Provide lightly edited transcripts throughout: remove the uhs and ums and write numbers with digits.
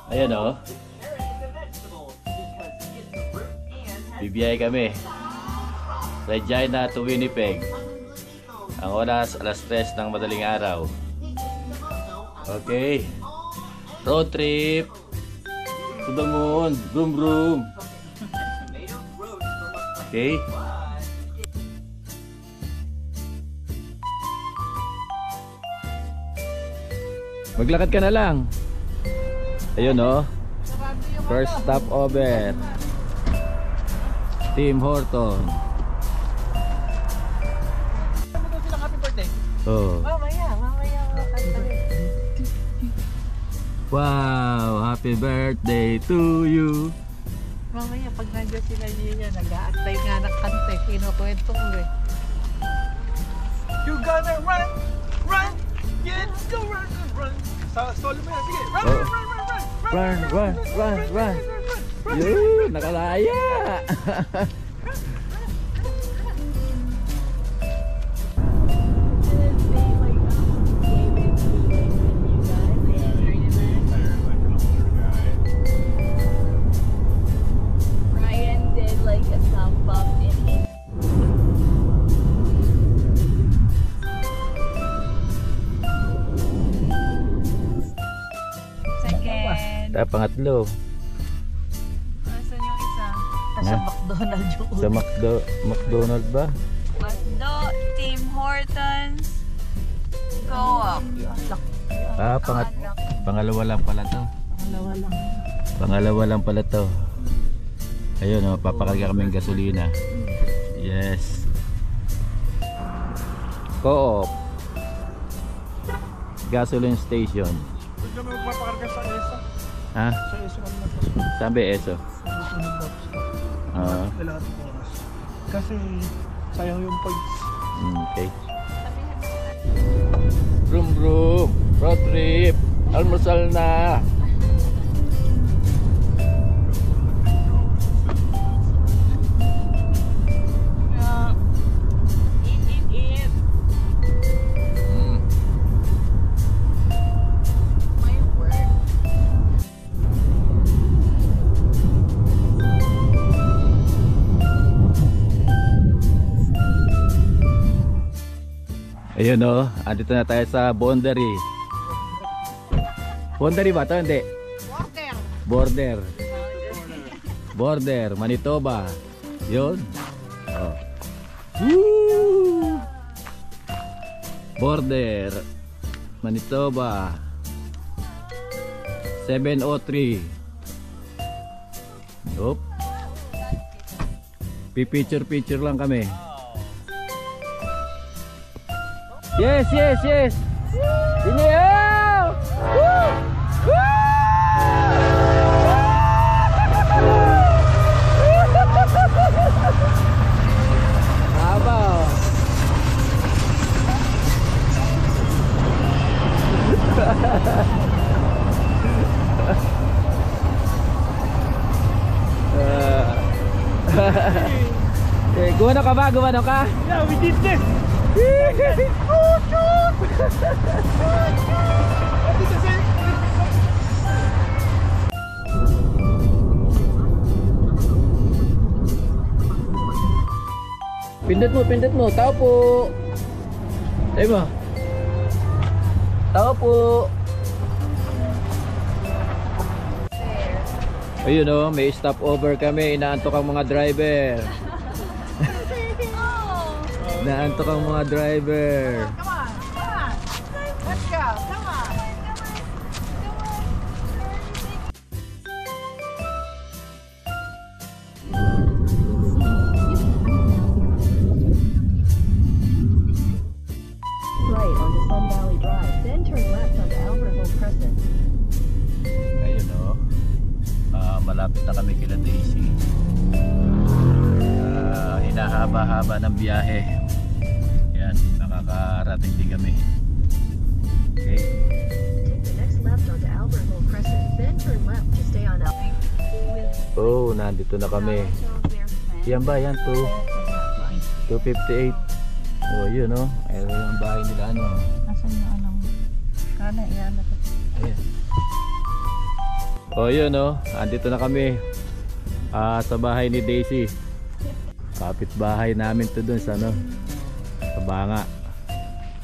Ayan o. Bibiyay kami. Regina to Winnipeg. Ang oras, alas 3 ng madaling araw. Okay. Road trip. To the moon. Vroom vroom. Okay. Maglakad ka na lang. Ayun o. First stop over. Tim Horton. Happy birthday. Oh. Mamaya kanta. Wow, happy birthday to you. Mamaya pag nandiyan sila niya, nag-aantay nga ng kanta. Kinukwento ko eh. You gonna run, run, get go run, run. Solo mo yan, sige. Run, Oh. run, run, run, Run, run, run, run. Yun, nakalaya. Ryan did like a thumb up in his second. Pangatlo. Nasaan yung isa? Sa McDonald's yung Sa McDonald's ba? McDo, Tim Hortons, Co-op. Pangalawa lang pala to. Dalawa lang. Pangalawa lang pala to. Ayun o, papakarga kaming gasolina. Yes. Co-op. Gasoline station. Huwag kami magpapakarga sa ESA. Ha? Sa ESA kami magpapakarga. Sabi eso. Oo. Lahat ng oras. Kasi sayang yung points. Okay. Vroom vroom. Road trip. Almusal na. Eat. My word. Ayun o, andito na tayo sa boundary. Boundary ba ito? Hindi. Border. Border, Manitoba. Yun. Oh. Woo! Border, Manitoba. 703. Yup. Picture lang kami. Yes. Inhale. Woo! Woo! Haba. Gumano ka ba? Gumano ka? Yeah, we did this! Pindot mo. Tao po. Tayo mo. Tao po. Ayun o, may stop over kami. Inaantok ang mga driver. Inaantok ang mga driver. Come on. Let's go. Come on. Right onto Sun Valley Drive, then turn left onto Albert Hall Crescent. Ayun o. Malapit na kami kila Daisy. Hinahaba-haba ng biyahe. Yan, nakakarating din kami. Okay. Take the next left onto Albert Hall Crescent, then turn left to stay on Albert. Oh, nandito na kami. Yan ba? Yan, 258. Oh, yun o. Ayun yung bahay nila ano. Nasaan yung ano? Kana, iyan na. Ayan. O yun o, andito na kami sa bahay ni Daisy. Kapit-bahay namin to dun sa ano, sa Banga.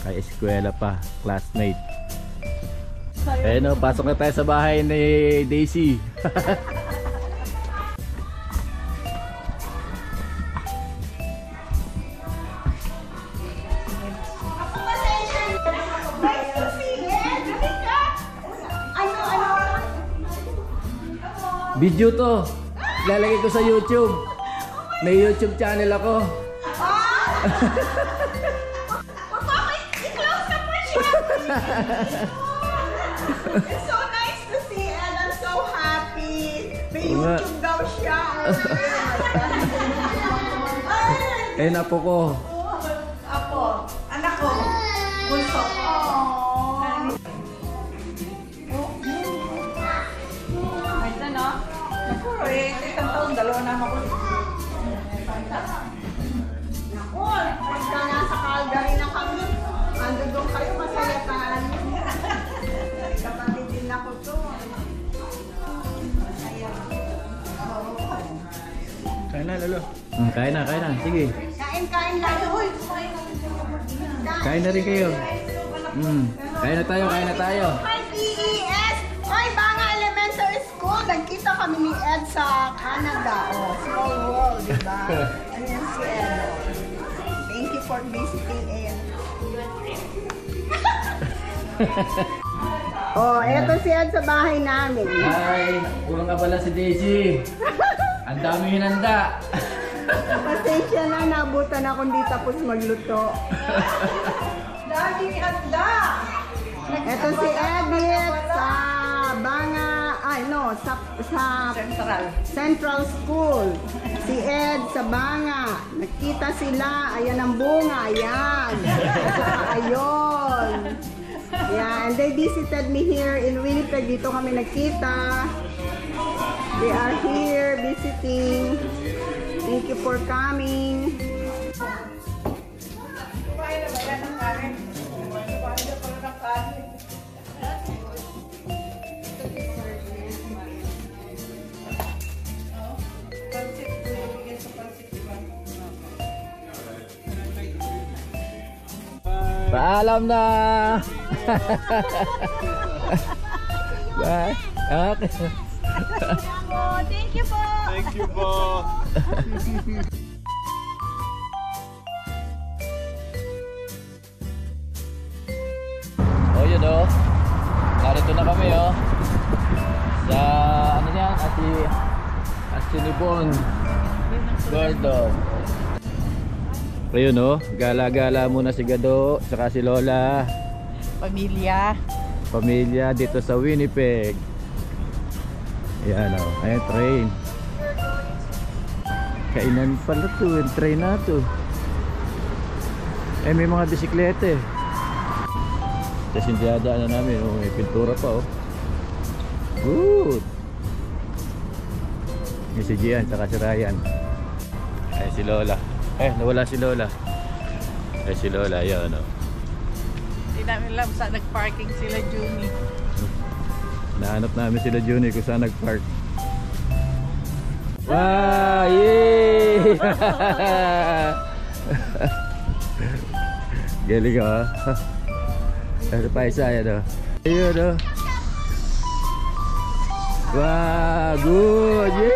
Kay eskwela pa, classmate. Ayun o, pasok na tayo sa bahay ni Daisy. Video to, lalagay ko sa YouTube. May YouTube channel ako. It's so nice to see and I'm so happy. May YouTube daw siya. Eh, napo ko. Apo, anak ko. Bunso. Ay, no? Naku, isang taon, dalawa na ako. Naku, basta nasa Calgary na kami. Ando doon kayo, masaya tahan. Kapatid din ako to. Masaya. Kain na, Lolo. Kain na, sige. Kain lang. Uy, Kain na rin kayo. Kain na tayo. Hi, PES! Hi, Banga Elementary School! Nagkita kami ni Ed sa Canada. Oh, small world, di ba? Ayan si Ed. Thank you for visiting, Ed. Oh, eto si Ed sa bahay namin. Hi, kulang ka pala si Daisy. Ang dami hinanda. Pasensya na, nabutan ako hindi tapos magluto. Daming handa! Eto si Edith sa Banga, sa Central School. Si Ed sa Banga. Nakita sila, ayan ang bunga, ayan. At saka ayun. Yeah, and they visited me here in Winnipeg. Dito kami nakita. They are here visiting. Thank you for coming. Paalam na. Bye. Okay. Thank you po. Thank you po. Oh, yun o. Narito na kami o. Sa ano yan? Asinibon Gordon. Ayun o. Gala-gala muna si Gado. Saka si Lola. Pamilya dito sa Winnipeg. Yan o. Ayan train. Kainan pala to. Yung train na to. Eh may mga bisiklete. Tapos yung diyadaan na namin, oh, may pintura pa oh. Good. Yung si Gian, saka si Ryan. Ay si Lola. Nawala si Lola. Ay si Lola, yun oh. Hindi namin alam saan nag-parking sila, Juni. Nahanap namin sila Juni kung saan nag-park. Wow! Yay! Galing oh. Ano pa isa yan o. Ayun o. Wow, good!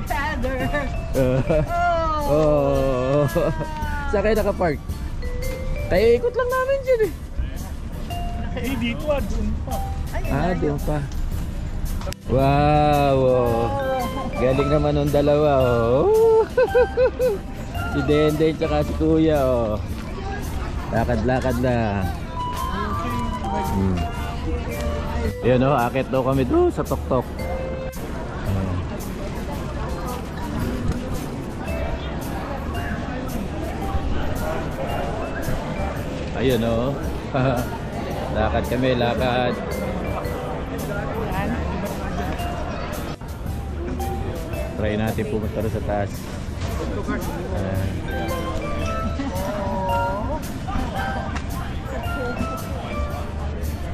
Father! Oh. Saan kayo nakapark? Tayo ikot lang namin dyan eh. Dito doon pa. Doon pa. Wow! Oh. Galing naman ng dalawa oh. Si Denden tsaka si Kuya oh. Lakad-lakad na. Yun oh, akit daw kami doon sa tuktok. Ayun oh. Lakad kami, lakad. Try natin pumunta rin sa taas.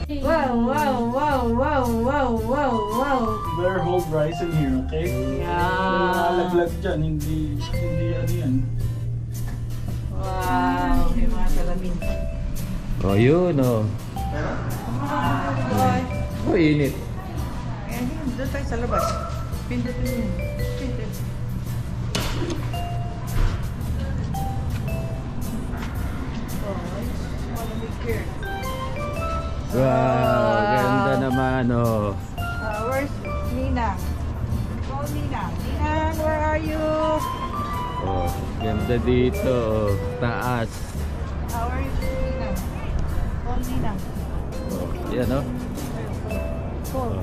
Wow, wow, wow, wow, wow, wow, wow. Better hold rice in here, okay? Yeah. Nalaglag dyan, hindi ano yan. Wow, may mga salamin. Oh, yun oh. Oh, init. Ayan yun, doon tayo sa labas. Pindutin mo yun. Pindut. Oh, malamig here. Wow, ganda naman oh. Where's Nina? Call Nina. Nina, where are you? Oh, ganda dito oh. Taas. Where is Nina? Call Nina. Oh, yan oh. Call.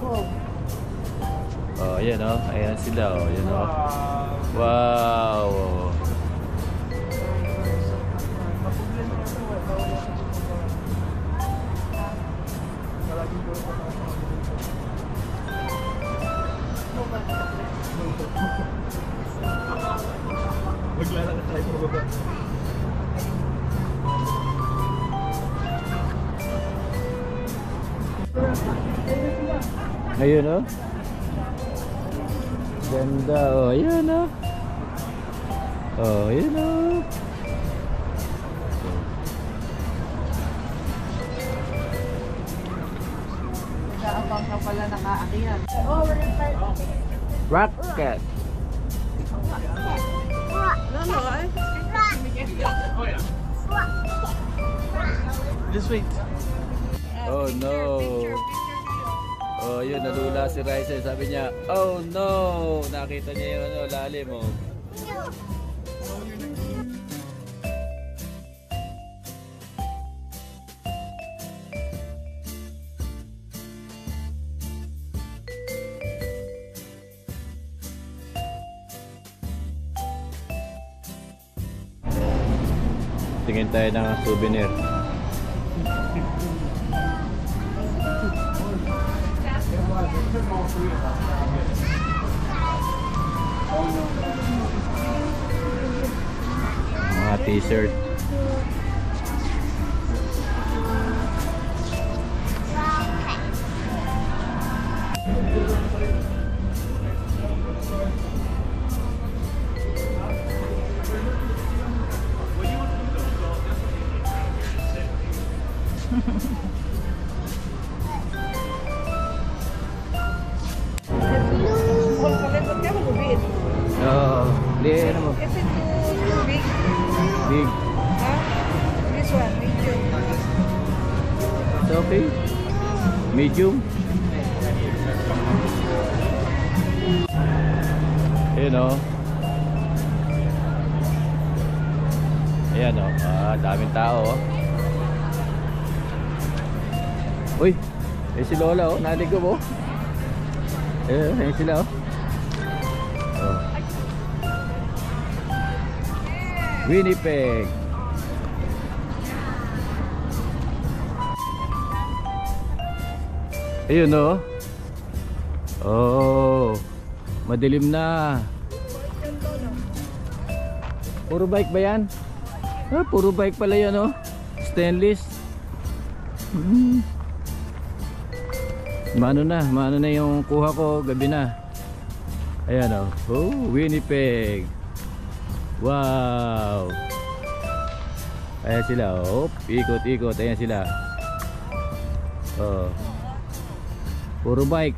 Oh, yan oh. Ayan sila oh. Yan oh. Wow. Oh. Maglalakad tayo pababa. Ayun oh. Ganda oh. Ayun oh. Oh, ayun oh. Nag-aabang ka pala nakaakyat. Oh, we're in part. Rocket. No, Just wait. Oh no. Oh, yun, nalula si Ryzen. Sabi niya, oh no. Nakita niya yung ano, lalim oh. Tingin tayo ng souvenir. Mga t-shirt. Oh, di ano mo? Is it too big? Big. Huh? This one, medium. It's okay. Medium. Ayun o. Ayan o. Daming tao o. Uy, si Lola o. Nalig ko po. Ayan sila o. Oh. Winnipeg. Ayun o. Oh, madilim na. Puro bike ba yan? Puro bike pala yan oh. Stainless. Mano na yung kuha ko, gabi na. Ayan oh. Oh, Winnipeg. Wow. Ayan sila oh. Ikot-ikot, ayan sila. Oh. Puro bike.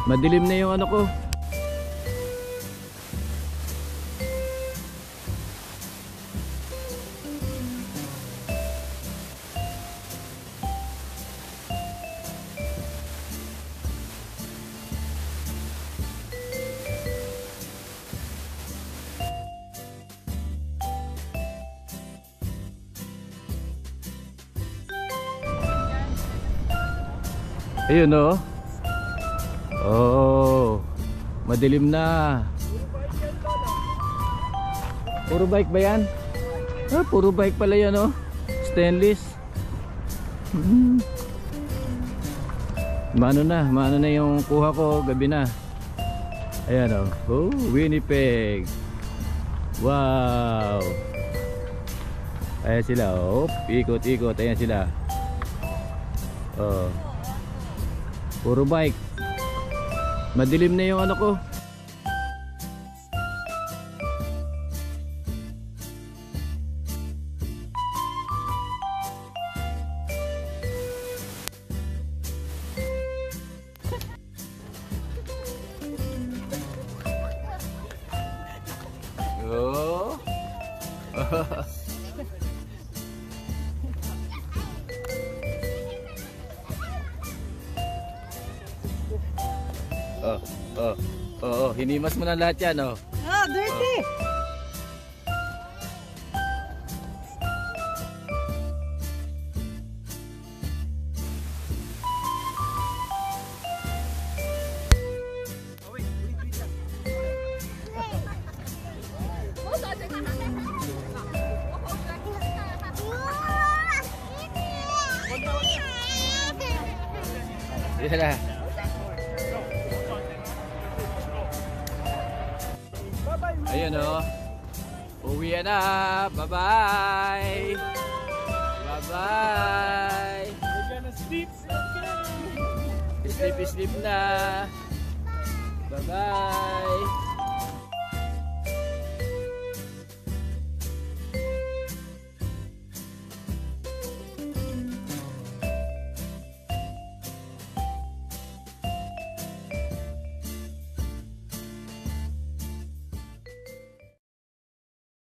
Madilim na yung ano ko. Ayun oh. Oh, madilim na. Puro bike ba yan? Puro bike pala yan oh. Stainless. Mano na yung kuha ko, gabi na. Ayan oh. Oh, Winnipeg. Wow. Ayan sila oh. Ikot-ikot, ayan sila. Oh. Puro bike. Madilim na yung ano ko. Oh. Hinimas mo na lahat yan, oh. Ah, dirty! Yan na. Ayun, oh. Uwi na. Bye-bye. Bye-bye. We're gonna sleep. Sleep na. Bye-bye.